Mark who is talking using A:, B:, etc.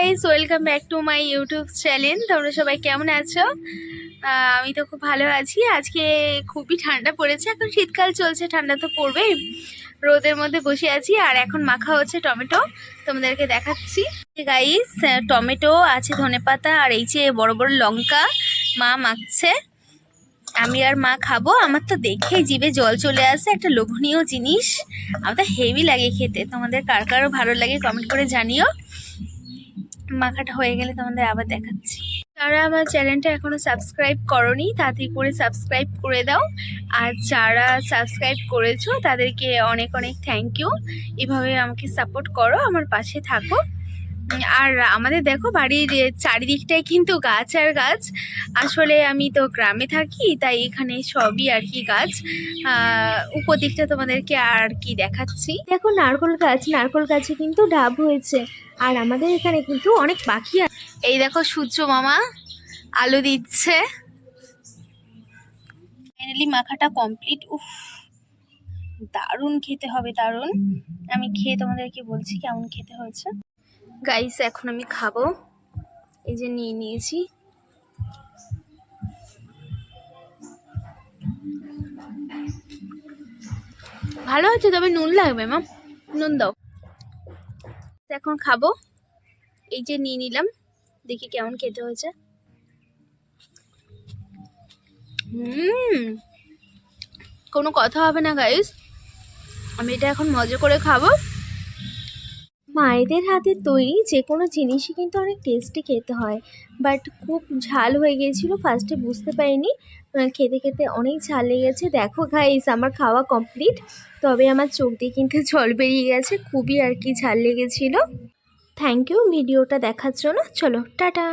A: Guys, welcome back to my YouTube channel. তোমরা সবাই কেমন আছো? আমি তো খুব ভালো আছি। আজকে খুবই ঠান্ডা পড়েছে, এখন শীতকাল চলছে, ঠান্ডা তো পড়বেই। রোদের মধ্যে বসে আছি আর এখন মাখা হচ্ছে টমেটো, তোমাদেরকে দেখাচ্ছি। গাইস, টমেটো আছে, ধনেপাতা আর এই যে বড় বড় লঙ্কা মা মাখছে। আমি আর মা খাবো। আমার তো দেখেই জিভে জল চলে আসে, একটা লোভনীয় জিনিস। আমার তো হেভি লাগে খেতে। তোমাদের কার কারো ভালো লাগে কমেন্ট করে জানিও। মাখাটা হয়ে গেলে তোমাদের আবার দেখাচ্ছি। যারা আমার চ্যানেলটা এখনো সাবস্ক্রাইব করোনি তাড়াতাড়ি করে সাবস্ক্রাইব করে দাও, আর যারা সাবস্ক্রাইব করেছো তাদেরকে অনেক অনেক থ্যাংক ইউ। এভাবে আমাকে সাপোর্ট করো, আমার পাশে থাকো। আর আমাদের দেখো বাড়ির চারিদিকটাই কিন্তু গাছ আর গাছ। আসলে আমি তো গ্রামে থাকি, তাই এখানে সবই আর কি গাছ। উপর দিকটা তোমাদেরকে আর কি দেখাচ্ছি। দেখো নারকোল গাছ, নারকোল গাছে কিন্তু ডাব হয়েছে। আর আমাদের এখানে কিন্তু অনেক পাখি। এই দেখো সূর্য মামা আলো দিচ্ছে। ফাইনালি মাখাটা কমপ্লিট। উফ, দারুণ খেতে হবে, দারুণ। আমি খেয়ে তোমাদেরকে বলছি কেমন খেতে হয়েছে। গাইস, এখন আমি খাবো। এই যে নিয়ে নিয়েছি। ভালো হচ্ছে, তবে নুন লাগবে মা, নুন দাও। এখন খাবো। এই যে নিয়ে নিলাম, দেখি কেমন খেতে হয়েছে। কোনো কথা হবে না গাইস, আমি এটা এখন মজা করে খাবো। মায়েদের হাতে তৈরি যে কোনো জিনিসই কিন্তু অনেক টেস্টি খেতে হয়, বাট খুব ঝাল হয়ে গিয়েছিল, ফার্স্টে বুঝতে পারিনি। খেতে খেতে অনেক ঝাল লেগেছে। দেখো গাইস, আমার খাওয়া কমপ্লিট, তবে আমার চোখ দিয়ে কিন্তু জল বেরিয়ে গেছে, খুবই আর কি ঝাল লেগেছিল। থ্যাংক ইউ ভিডিওটা দেখার জন্য। চলো টাটা।